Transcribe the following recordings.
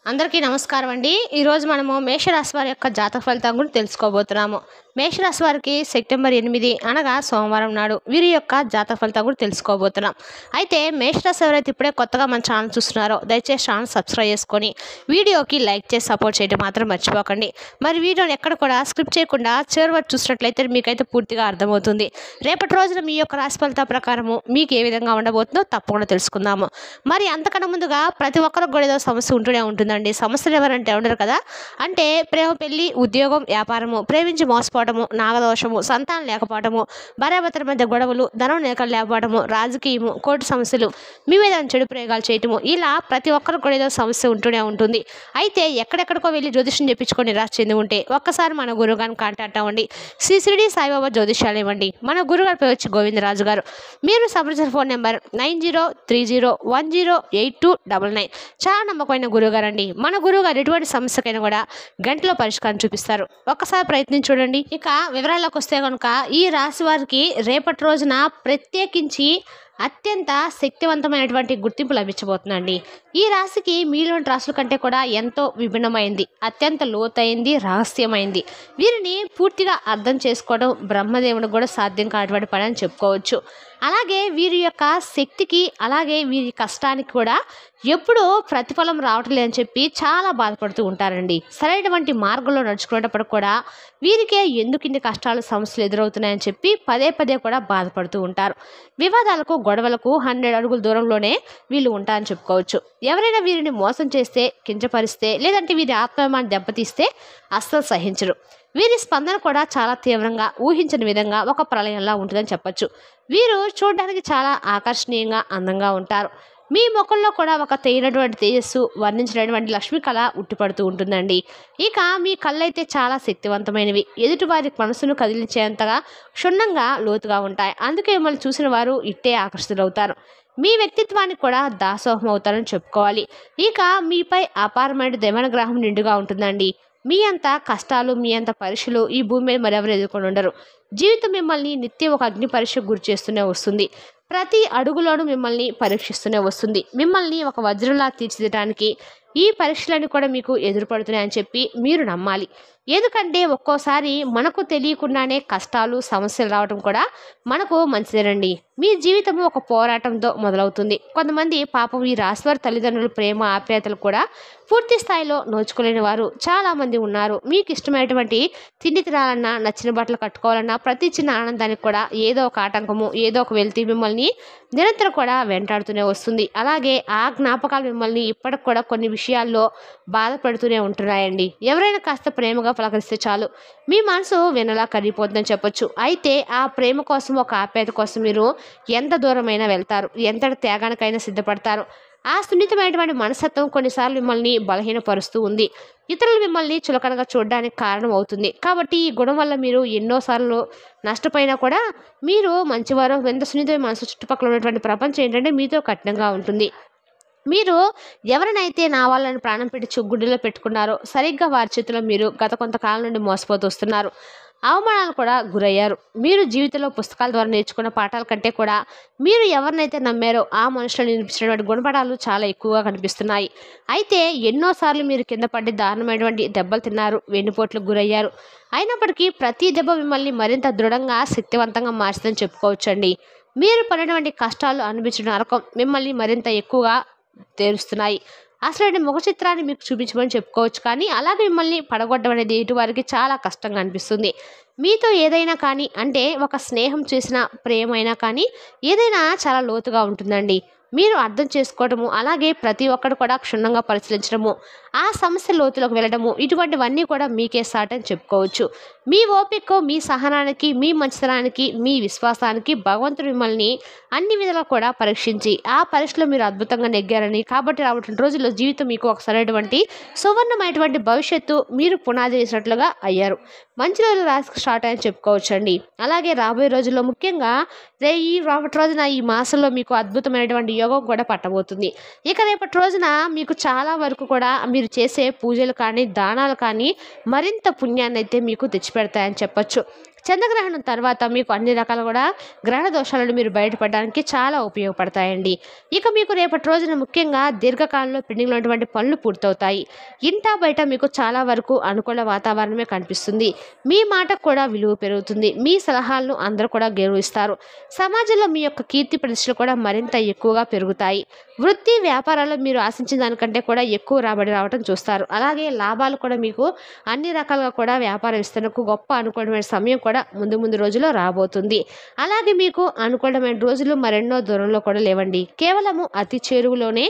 అందరికీ నమస్కారం అండి. ఈరోజు మనము మేషరాశి వారి యొక్క జాతక ఫలితం గురించి తెలుసుకోబోతున్నాము. మేషరాశి వారికి సెప్టెంబర్ 8 అనగా సోమవారం నాడు వీరి యొక్క జాతక ఫలితం గురించి తెలుసుకోబోతున్నాం. అయితే మేషరాశి ఎవరైతే ఇప్పుడే కొత్తగా మన ఛానల్ చూస్తున్నారో దయచేసి ఛానల్ సబ్స్క్రైబ్ చేసుకొని వీడియోకి లైక్ చేసి సపోర్ట్ చేయడం మాత్రం మర్చిపోకండి. మరి వీడియోని ఎక్కడ కూడా స్క్రిప్ట్ చేయకుండా చివరి వరకు చూసినట్లయితే మీకైతే పూర్తిగా అర్థమవుతుంది. రేపటి రోజున మీ యొక్క రాశి ఫలితాల ప్రకారము మీకు ఏ విధంగా ఉండబోతుందో తప్పకుండా తెలుసుకుందాము. మరి అంతకన్నా ముందుగా ప్రతి ఒక్కరికి కూడా ఏదో సమస్య ఉంటూనే ఉంటుందండి. సమస్యలు ఎవరంటే ఉండరు కదా. అంటే ప్రేమ, పెళ్లి, ఉద్యోగం, వ్యాపారము, ప్రేమించి మోసపోవటము, నాగదోషము, సంతానం లేకపోవటము, భార్యాభర్తల మధ్య గొడవలు, ధనం లేక లేకపోవటము, రాజకీయము, కోర్టు సమస్యలు, మీ మీద చెడు ప్రయోగాలు చేయటము, ఇలా ప్రతి ఒక్కరికి కూడా ఏదో సమస్య ఉంటూనే ఉంటుంది. అయితే ఎక్కడెక్కడికో వెళ్ళి జ్యోతిష్యం చెప్పించుకొని నిరాశ చెంది ఉంటే ఒక్కసారి మన గురువుగారిని కాంటాక్ట్ అవ్వండి. శ్రీ షిరిడి సాయిబాబా జ్యోతిష్యాలయం అండి. మన గురుగారి పేరు వచ్చి గోవిందరాజు గారు. మీరు సంప్రదించిన ఫోన్ నెంబర్ 9030182899. చాలా నమ్మకమైన గురువుగారు అండి. మన గురువుగారు ఎటువంటి సమస్యకైనా కూడా గంటలో పరిష్కారం చూపిస్తారు. ఒక్కసారి ప్రయత్నించి చూడండి. ఇక వివరాల్లోకి వస్తే కనుక ఈ రాశి వారికి రేపటి రోజున ప్రత్యేకించి అత్యంత శక్తివంతమైనటువంటి గుర్తింపు లభించబోతుందండి. ఈ రాశికి మీలోని రాశుల కంటే కూడా ఎంతో విభిన్నమైంది, అత్యంత లోతైంది, రహస్యమైంది. వీరిని పూర్తిగా అర్థం చేసుకోవడం బ్రహ్మదేవునికి కూడా సాధ్యం కానటువంటి పని అని చెప్పుకోవచ్చు. అలాగే వీరి యొక్క శక్తికి, అలాగే వీరి కష్టానికి కూడా ఎప్పుడూ ప్రతిఫలం రావటం లేదని చెప్పి చాలా బాధపడుతూ ఉంటారండి. సరైనటువంటి మార్గంలో నడుచుకునేటప్పుడు కూడా వీరికే ఎందుకు ఇన్ని కష్టాలు, సమస్యలు ఎదురవుతున్నాయని చెప్పి పదే పదే కూడా బాధపడుతూ ఉంటారు. వివాదాలకు, గొడవలకు 100 అడుగుల దూరంలోనే వీళ్ళు ఉంటారని చెప్పుకోవచ్చు. ఎవరైనా వీరిని మోసం చేస్తే, కించపరిస్తే, లేదంటే వీరి ఆత్మాభిమానాన్ని దెబ్బతీస్తే అస్సలు సహించరు. వీరి స్పందన కూడా చాలా తీవ్రంగా, ఊహించని విధంగా ఒక ప్రళయంలా ఉంటుందని చెప్పచ్చు. వీరు చూడడానికి చాలా ఆకర్షణీయంగా, అందంగా ఉంటారు. మీ ముఖంలో కూడా ఒక తేలినటువంటి తేజస్సు, వర్ణించినటువంటి లక్ష్మీ కళ ఉట్టిపడుతూ ఉంటుందండి. ఇక మీ కళ్ళైతే చాలా శక్తివంతమైనవి, ఎదుటివారి మనసును కదిలించేంతగా క్షుణ్ణంగా, లోతుగా ఉంటాయి. అందుకే మిమ్మల్ని చూసిన వారు ఇట్టే ఆకర్షితులవుతారు. మీ వ్యక్తిత్వానికి కూడా దాసోహం అవుతారని చెప్పుకోవాలి. ఇక మీపై అపారమైన దైవానుగ్రహం నిండుగా ఉంటుందండి. మీ అంత కష్టాలు, మీ అంత పరీక్షలు ఈ భూమి మీద మరెవరు ఎదుర్కొని ఉండరు. జీవితం మిమ్మల్ని నిత్యం ఒక అగ్ని పరీక్షకు గురి చేస్తూనే వస్తుంది. ప్రతి అడుగులోనూ మిమ్మల్ని పరీక్షిస్తూనే వస్తుంది. మిమ్మల్ని ఒక వజ్రంలా తీర్చిదిద్దడానికి ఈ పరీక్షలన్నీ కూడా మీకు ఎదురుపడుతున్నాయని చెప్పి మీరు నమ్మాలి. ఎందుకంటే ఒక్కోసారి మనకు తెలియకుండానే కష్టాలు, సమస్యలు రావడం కూడా మనకు మంచిదేనండి. మీ జీవితము ఒక పోరాటంతో మొదలవుతుంది. కొంతమంది పాపం ఈ రాశివారి తల్లిదండ్రుల ప్రేమ, ఆప్యాయతలు కూడా పూర్తి స్థాయిలో నోచుకోలేని వారు చాలామంది ఉన్నారు. మీకు ఇష్టమైనటువంటి తిండి తినాలన్నా, నచ్చిన బట్టలు కట్టుకోవాలన్నా, ప్రతి చిన్న ఆనందానికి కూడా ఏదో ఒక ఆటంకము, ఏదో ఒక వెలితి మిమ్మల్ని నిరంతరం కూడా వెంటాడుతూనే వస్తుంది. అలాగే ఆ జ్ఞాపకాలు మిమ్మల్ని ఇప్పటికి కూడా కొన్ని విషయాల్లో బాధపడుతూనే ఉంటున్నాయండి. ఎవరైనా కాస్త ప్రేమగా పలకరిస్తే చాలు మీ మనసు వెనలా కరిగిపోతుందని చెప్పొచ్చు. అయితే ఆ ప్రేమ కోసం, ఒక ఆప్యాయత కోసం మీరు ఎంత దూరమైనా వెళ్తారు, ఎంతటి త్యాగానికైనా సిద్ధపడతారు. ఆ సున్నితమైనటువంటి మనస్తత్వం కొన్నిసార్లు మిమ్మల్ని బలహీనపరుస్తూ ఉంది. ఇతరులు మిమ్మల్ని చులకనగా చూడడానికి కారణం అవుతుంది. కాబట్టి ఈ గుణం వల్ల మీరు ఎన్నోసార్లు నష్టపోయినా కూడా మీరు మంచివారు. ఎంత సున్నితమైన మనసు, చుట్టుపక్కల ఉన్నటువంటి ప్రపంచం ఏంటంటే మీతో కఠినంగా ఉంటుంది. మీరు ఎవరినైతే నా వాళ్ళని ప్రాణం పెట్టి గుడ్డిలో పెట్టుకున్నారో సరిగ్గా వారి చేతిలో మీరు గత కొంతకాలం నుండి మోసపోతూ వస్తున్నారు. అవమానాలు కూడా గురయ్యారు. మీరు జీవితంలో పుస్తకాల ద్వారా నేర్చుకున్న పాఠాల కంటే కూడా మీరు ఎవరినైతే నమ్మారో ఆ మనుషులను నిర్మించినటువంటి గుణపాఠాలు చాలా ఎక్కువగా కనిపిస్తున్నాయి. అయితే ఎన్నోసార్లు మీరు కింద పడి దారుణమైనటువంటి దెబ్బలు తిన్నారు, వెన్నుపోట్లకు గురయ్యారు. అయినప్పటికీ ప్రతి దెబ్బ మిమ్మల్ని మరింత దృఢంగా, శక్తివంతంగా మార్చిందని చెప్పుకోవచ్చండి. మీరు పడినటువంటి కష్టాలు, అనిపించిన నరకం మిమ్మల్ని మరింత ఎక్కువగా తెరుస్తున్నాయి. అసలు ముఖ చిత్రాన్ని మీకు చూపించమని చెప్పుకోవచ్చు. కానీ అలాగే మిమ్మల్ని పడగొట్టడం అనేది ఎటువారికి చాలా కష్టంగా అనిపిస్తుంది. మీతో ఏదైనా కానీ, అంటే ఒక స్నేహం చేసిన ప్రేమైనా కానీ ఏదైనా చాలా లోతుగా ఉంటుందండి. మీరు అర్థం చేసుకోవడము, అలాగే ప్రతి ఒక్కరు కూడా క్షుణ్ణంగా పరిశీలించడము, ఆ సమస్య లోతులోకి వెళ్ళడము, ఇటువంటివన్నీ కూడా మీకే సాటని చెప్పుకోవచ్చు. మీ ఓపికకు, మీ సహనానికి, మీ మంచితనానికి, మీ విశ్వాసానికి భగవంతుడు మిమ్మల్ని అన్ని విధాలా కూడా పరీక్షించి ఆ పరీక్షలో మీరు అద్భుతంగా నెగ్గారని, కాబట్టి రాబోతున్న రోజుల్లో జీవితం మీకు ఒక సరైనటువంటి సువర్ణమైనటువంటి భవిష్యత్తు మీరు పునాది వేసినట్లుగా అయ్యారు. మంచి రోజులు రాసి స్టార్ట్ అని చెప్పుకోవచ్చు అండి. అలాగే రాబోయే రోజుల్లో ముఖ్యంగా ఈ రాబోయే రోజున ఈ మాసంలో మీకు అద్భుతమైనటువంటి యోగం కూడా పట్టబోతుంది. ఇక రేపటి రోజున మీకు చాలా వరకు కూడా మీరు చేసే పూజలు కానీ, దానాలు కానీ మరింత పుణ్యాన్ని అయితే మీకు తెచ్చిపెడతాయని చెప్పచ్చు. చంద్రగ్రహణం తర్వాత మీకు అన్ని రకాల కూడా గ్రహణ దోషాలను మీరు బయటపడడానికి చాలా ఉపయోగపడతాయండి. ఇక మీకు రేపటి రోజున ముఖ్యంగా దీర్ఘకాలంలో పెండింగ్లో ఉన్నటువంటి పనులు పూర్తవుతాయి. ఇంటా బయట మీకు చాలా వరకు అనుకూల వాతావరణమే కనిపిస్తుంది. మీ మాటకు కూడా విలువ పెరుగుతుంది. మీ సలహాలను అందరూ కూడా గౌరవిస్తారు. సమాజంలో మీ యొక్క కీర్తి ప్రతిష్టలు కూడా మరింత ఎక్కువగా పెరుగుతాయి. వృత్తి వ్యాపారాల్లో మీరు ఆశించిన దానికంటే కూడా ఎక్కువ రాబడి రావడం చూస్తారు. అలాగే లాభాలు కూడా మీకు అన్ని రకాలుగా కూడా వ్యాపార విస్తరణకు గొప్ప అనుకూలమైన సమయం కూడా ముందు రోజుల్లో రాబోతుంది. అలాగే మీకు అనుకూలమైన రోజులు మరెన్నో దూరంలో కూడా లేవండి. కేవలము అతి చేరువలోనే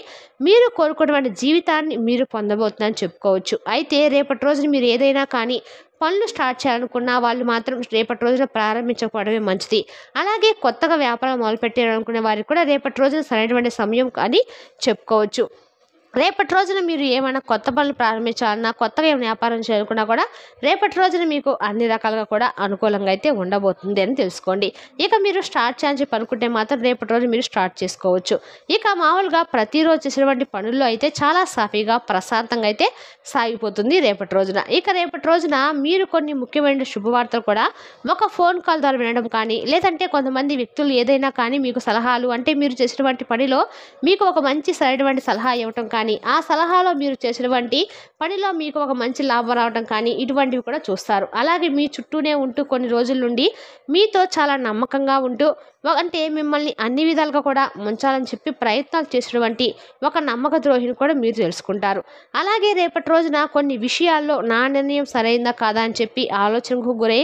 మీరు కోరుకున్నటువంటి జీవితాన్ని మీరు పొందబోతుందని చెప్పుకోవచ్చు. అయితే రేపటి రోజున మీరు ఏదైనా కానీ పనులు స్టార్ట్ చేయాలనుకున్న వాళ్ళు మాత్రం రేపటి రోజున ప్రారంభించకపోవడమే మంచిది. అలాగే కొత్తగా వ్యాపారం మొదలుపెట్టాలనుకునే వారికి కూడా రేపటి రోజున సరైనటువంటి సమయం అని చెప్పుకోవచ్చు. రేపటి రోజున మీరు ఏమైనా కొత్త పనులు ప్రారంభించాలన్నా, కొత్తగా ఏమైనా వ్యాపారం చేయాలనుకున్నా కూడా రేపటి రోజున మీకు అన్ని రకాలుగా కూడా అనుకూలంగా అయితే ఉండబోతుంది అని తెలుసుకోండి. ఇక మీరు స్టార్ట్ చేయాలని చెప్పి అనుకుంటే మాత్రం రేపటి రోజు మీరు స్టార్ట్ చేసుకోవచ్చు. ఇక మామూలుగా ప్రతిరోజు చేసినటువంటి పనుల్లో అయితే చాలా సాఫీగా ప్రశాంతంగా అయితే సాగిపోతుంది రేపటి రోజున. ఇక రేపటి రోజున మీరు కొన్ని ముఖ్యమైన శుభవార్తలు కూడా ఒక ఫోన్ కాల్ ద్వారా వినడం కానీ, లేదంటే కొంతమంది వ్యక్తులు ఏదైనా కానీ మీకు సలహాలు అంటే మీరు చేసినటువంటి పనిలో మీకు ఒక మంచి సరైనటువంటి సలహా ఇవ్వటం కానీ, ఆ సలహాలో మీరు చేసినటువంటి పనిలో మీకు ఒక మంచి లాభం రావడం కానీ ఇటువంటివి కూడా చూస్తారు. అలాగే మీ చుట్టూనే ఉంటూ కొన్ని రోజుల నుండి మీతో చాలా నమ్మకంగా ఉంటూ అంటే మిమ్మల్ని అన్ని విధాలుగా కూడా ముంచాలని చెప్పి ప్రయత్నాలు చేసినటువంటి ఒక నమ్మక ద్రోహిని కూడా మీరు తెలుసుకుంటారు. అలాగే రేపటి రోజున కొన్ని విషయాల్లో నా నిర్ణయం సరైందా కాదా అని చెప్పి ఆలోచనకు గురై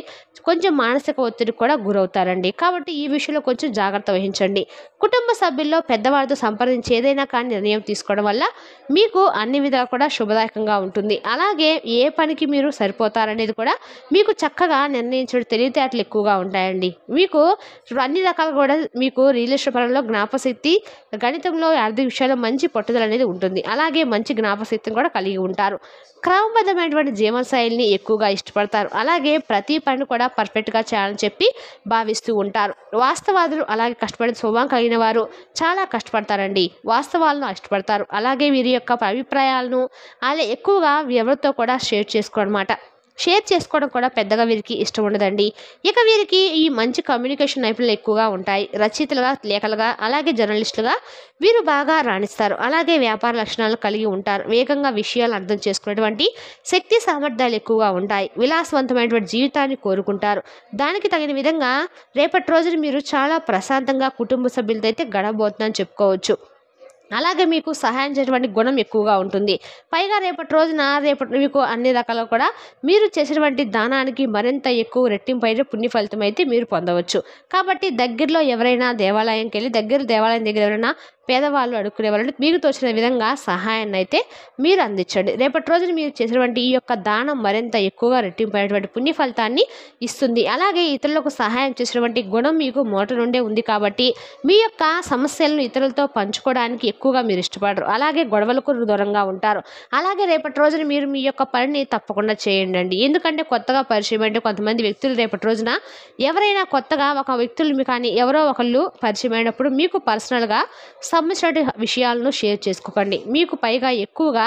కొంచెం మానసిక ఒత్తిడికి కూడా గురవుతారండి. కాబట్టి ఈ విషయంలో కొంచెం జాగ్రత్త వహించండి. కుటుంబ సభ్యుల్లో పెద్దవారితో సంప్రదించి ఏదైనా కానీ నిర్ణయం తీసుకోవడం వల్ల మీకు అన్ని విధాలు కూడా శుభదాయకంగా ఉంటుంది. అలాగే ఏ పనికి మీరు సరిపోతారనేది కూడా మీకు చక్కగా నిర్ణయించడం తెలివితేటలు ఎక్కువగా ఉంటాయండి. మీకు అన్ని రకాల కూడా మీకు రిలేషన్ పరంలో జ్ఞాపశక్తి, గణితంలో ఆర్థిక విషయాల్లో మంచి పట్టుదల అనేది ఉంటుంది. అలాగే మంచి జ్ఞాపశక్తిని కూడా కలిగి ఉంటారు. క్రమబద్ధమైనటువంటి జీవనశైలిని ఎక్కువగా ఇష్టపడతారు. అలాగే ప్రతి పని కూడా పర్ఫెక్ట్గా చేయాలని చెప్పి భావిస్తూ ఉంటారు. వాస్తవాదులు అలాగే కష్టపడే స్వభావం కలిగిన వారు చాలా కష్టపడతారండి. వాస్తవాలను ఇష్టపడతారు. అలాగే వీరి యొక్క అభిప్రాయాలను అలా ఎక్కువగా ఎవరితో కూడా షేర్ చేసుకోవడం కూడా పెద్దగా వీరికి ఇష్టం ఉండదండి. ఇక వీరికి ఈ మంచి కమ్యూనికేషన్ నైపుణ్యాలు ఎక్కువగా ఉంటాయి. రచయితలుగా, లేఖలుగా, అలాగే జర్నలిస్టులుగా వీరు బాగా రాణిస్తారు. అలాగే వ్యాపార లక్షణాలు కలిగి ఉంటారు. వేగంగా విషయాలు అర్థం చేసుకునేటువంటి శక్తి సామర్థ్యాలు ఎక్కువగా ఉంటాయి. విలాసవంతమైనటువంటి జీవితాన్ని కోరుకుంటారు. దానికి తగిన విధంగా రేపటి రోజున మీరు చాలా ప్రశాంతంగా కుటుంబ సభ్యులతో అయితే గడవబోతుందని చెప్పుకోవచ్చు. అలాగే మీకు సహాయం చేసేటువంటి గుణం ఎక్కువగా ఉంటుంది. పైగా రేపటి రోజున మీకు అన్ని రకాలుగా కూడా మీరు చేసినటువంటి దానానికి మరింత ఎక్కువ రెట్టింపైన పుణ్య ఫలితం అయితే మీరు పొందవచ్చు. కాబట్టి దగ్గరలో ఎవరైనా దేవాలయంకి వెళ్ళి దేవాలయం దగ్గర ఎవరైనా పేదవాళ్ళు అడుక్కునే వాళ్ళని మీకు తోచిన విధంగా సహాయాన్ని అయితే మీరు అందించండి. రేపటి రోజున మీరు చేసినటువంటి ఈ యొక్క దానం మరింత ఎక్కువగా రెట్టింపైనటువంటి పుణ్య ఫలితాన్ని ఇస్తుంది. అలాగే ఇతరులకు సహాయం చేసినటువంటి గుణం మీకు మొదట నుండే ఉంది కాబట్టి మీ యొక్క సమస్యలను ఇతరులతో పంచుకోవడానికి ఎక్కువగా మీరు ఇష్టపడరు. అలాగే గొడవలకు దూరంగా ఉంటారు. అలాగే రేపటి రోజున మీరు మీ యొక్క పనిని తప్పకుండా చేయండి. ఎందుకంటే కొత్తగా పరిచయం అంటే కొంతమంది వ్యక్తులు రేపటి రోజున ఎవరైనా కొత్తగా ఒక వ్యక్తులు కానీ ఎవరో ఒకళ్ళు పరిచయం అయినప్పుడు మీకు పర్సనల్గా సంబంధించిన విషయాలను షేర్ చేసుకోకండి. మీకు పైగా ఎక్కువగా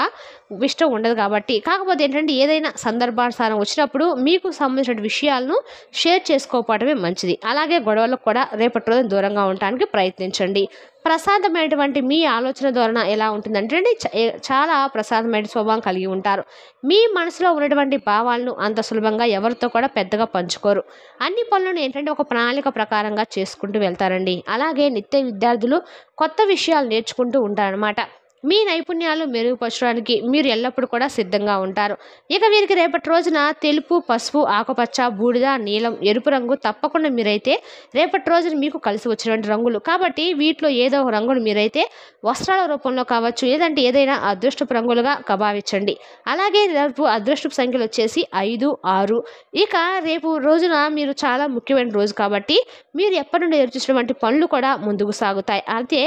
ఇష్టం ఉండదు కాబట్టి. కాకపోతే ఏంటంటే ఏదైనా సందర్భానుసారం వచ్చినప్పుడు మీకు సంబంధించిన విషయాలను షేర్ చేసుకోకపోవడమే మంచిది. అలాగే గొడవలకు కూడా రేపటి రోజున దూరంగా ఉండడానికి ప్రయత్నించండి. ప్రశాంతమైనటువంటి మీ ఆలోచన ధోరణ ఎలా ఉంటుందంటే చాలా ప్రశాంతమైన స్వభావం కలిగి ఉంటారు. మీ మనసులో ఉన్నటువంటి భావాలను అంత సులభంగా ఎవరితో కూడా పెద్దగా పంచుకోరు. అన్ని పనులను ఏంటంటే ఒక ప్రణాళిక ప్రకారంగా చేసుకుంటూ వెళ్తారండి. అలాగే నిత్య విద్యార్థులు కొత్త విషయాలు నేర్చుకుంటూ ఉంటారన్నమాట. మీ నైపుణ్యాలు మెరుగుపరచడానికి మీరు ఎల్లప్పుడూ కూడా సిద్ధంగా ఉంటారు. ఇక వీరికి రేపటి రోజున తెలుపు, పసుపు, ఆకుపచ్చ, బూడిద, నీలం, ఎరుపు రంగు తప్పకుండా మీరైతే రేపటి రోజున మీకు కలిసి వచ్చినటువంటి రంగులు కాబట్టి వీటిలో ఏదో ఒక రంగును మీరైతే వస్త్రాల రూపంలో కావచ్చు లేదంటే ఏదైనా అదృష్టపు రంగులుగా భావించండి. అలాగే రేపు అదృష్టపు సంఖ్యలు వచ్చేసి 5, 6. ఇక రేపు రోజున మీరు చాలా ముఖ్యమైన రోజు కాబట్టి మీరు ఎప్పటి నుండి ఎదురుచూసినటువంటి పనులు కూడా ముందుకు సాగుతాయి. అయితే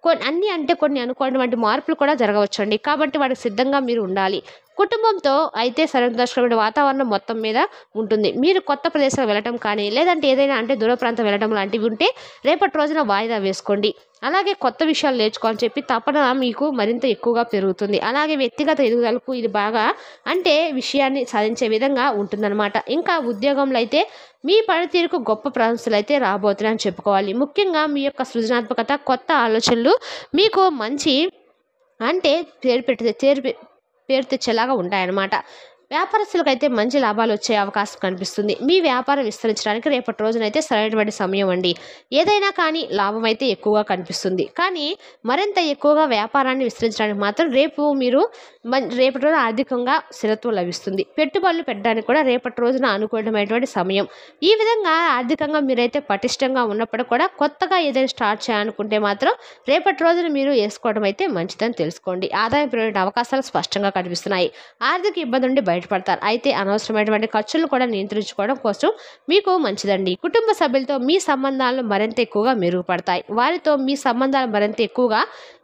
కొన్ని అనుకోనటువంటి మార్పులు కూడా జరగవచ్చండి. కాబట్టి వాటికి సిద్ధంగా మీరు ఉండాలి. కుటుంబంతో అయితే సంతోషకరమైన వాతావరణం మొత్తం మీద ఉంటుంది. మీరు కొత్త ప్రదేశాలు వెళ్ళటం కానీ లేదంటే ఏదైనా అంటే దూర ప్రాంతం వెళ్ళడం లాంటివి ఉంటే రేపటి రోజున వాయిదా వేసుకోండి. అలాగే కొత్త విషయాలు నేర్చుకోవాలని చెప్పి తపన మీకు మరింత ఎక్కువగా పెరుగుతుంది. అలాగే వ్యక్తిగత ఎదుగుదలకు ఇది బాగా అంటే విషయాన్ని సాధించే విధంగా ఉంటుందన్నమాట. ఇంకా ఉద్యోగంలో అయితే మీ పనితీరుకు గొప్ప ప్రశంసలు అయితే రాబోతున్నాయని చెప్పుకోవాలి. ముఖ్యంగా మీ యొక్క సృజనాత్మకత, కొత్త ఆలోచనలు మీకు మంచి అంటే పేరు తెచ్చేలాగా ఉంటాయన్నమాట. వ్యాపారస్తులకైతే మంచి లాభాలు వచ్చే అవకాశం కనిపిస్తుంది. మీ వ్యాపారం విస్తరించడానికి రేపటి రోజునైతే సరైనటువంటి సమయం అండి. ఏదైనా కానీ లాభం అయితే ఎక్కువగా కనిపిస్తుంది. కానీ మరింత ఎక్కువగా వ్యాపారాన్ని విస్తరించడానికి మాత్రం రేపటి రోజున ఆర్థికంగా స్థిరత్వం లభిస్తుంది. పెట్టుబడులు పెట్టడానికి కూడా రేపటి రోజున అనుకూలమైనటువంటి సమయం. ఈ విధంగా ఆర్థికంగా మీరైతే పటిష్టంగా ఉన్నప్పుడు కూడా కొత్తగా ఏదైనా స్టార్ట్ చేయాలనుకుంటే మాత్రం రేపటి రోజున మీరు వేసుకోవడం అయితే మంచిదని తెలుసుకోండి. ఆదాయం పెరిగే అవకాశాలు స్పష్టంగా కనిపిస్తున్నాయి. ఆర్థిక ఇబ్బంది నుండి బయటపడతారు. అయితే అనవసరమైనటువంటి ఖర్చులు కూడా నియంత్రించుకోవడం కోసం మీకు మంచిదండి. కుటుంబ సభ్యులతో మీ సంబంధాలు మరింత ఎక్కువగా మెరుగుపడతాయి. వారితో మీ సంబంధాలు మరింత ఎక్కువగా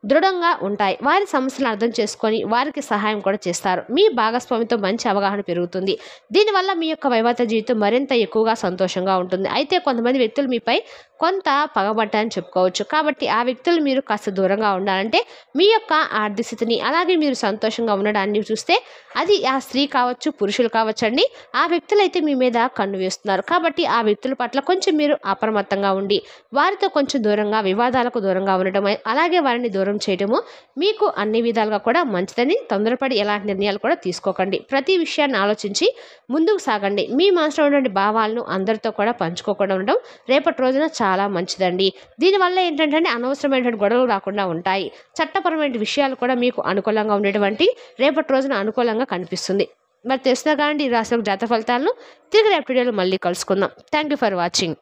దృఢంగా ఉంటాయి. వారి సమస్యలను అర్థం చేసుకొని వారికి సహాయం కూడా చేస్తారు. మీ భాగస్వామితో మంచి అవగాహన పెరుగుతుంది. దీనివల్ల మీ యొక్క వైవాహిక జీవితం మరింత ఎక్కువగా సంతోషంగా ఉంటుంది. అయితే కొంతమంది వ్యక్తులు మీపై కొంత పగబట్టారని చెప్పుకోవచ్చు. కాబట్టి ఆ వ్యక్తులు మీరు కాస్త దూరంగా ఉండాలంటే మీ యొక్క ఆర్థిక స్థితిని అలాగే మీరు సంతోషంగా ఉండడాన్ని చూస్తే అది ఆ స్త్రీ కావచ్చు, పురుషులు కావచ్చు అండి, ఆ వ్యక్తులు అయితే మీ మీద కన్ను వేస్తున్నారు. కాబట్టి ఆ వ్యక్తుల పట్ల కొంచెం మీరు అప్రమత్తంగా ఉండి వారితో కొంచెం దూరంగా, వివాదాలకు దూరంగా ఉండటం అలాగే వారిని దూరం చేయడము మీకు అన్ని విధాలుగా కూడా మంచిదని తొందరపడి ఎలాంటి నిర్ణయాలు కూడా తీసుకోకండి. ప్రతి విషయాన్ని ఆలోచించి ముందుకు సాగండి. మీ మనసులో ఉన్నటువంటి భావాలను అందరితో కూడా పంచుకోకుండా ఉండడం రేపటి రోజున చాలా మంచిదండి. దీనివల్ల ఏంటంటే అనవసరమైనటువంటి గొడవలు రాకుండా ఉంటాయి. చట్టపరమైన విషయాలు కూడా మీకు అనుకూలంగా ఉండేటువంటి రేపటి రోజున అనుకూలంగా కనిపిస్తుంది. మరి తెలిసిన కానీ ఈ రాశి జాతక ఫలితాలను తిరిగి రేపటి వీడియోలో మళ్ళీ కలుసుకుందాం. Thank you for watching.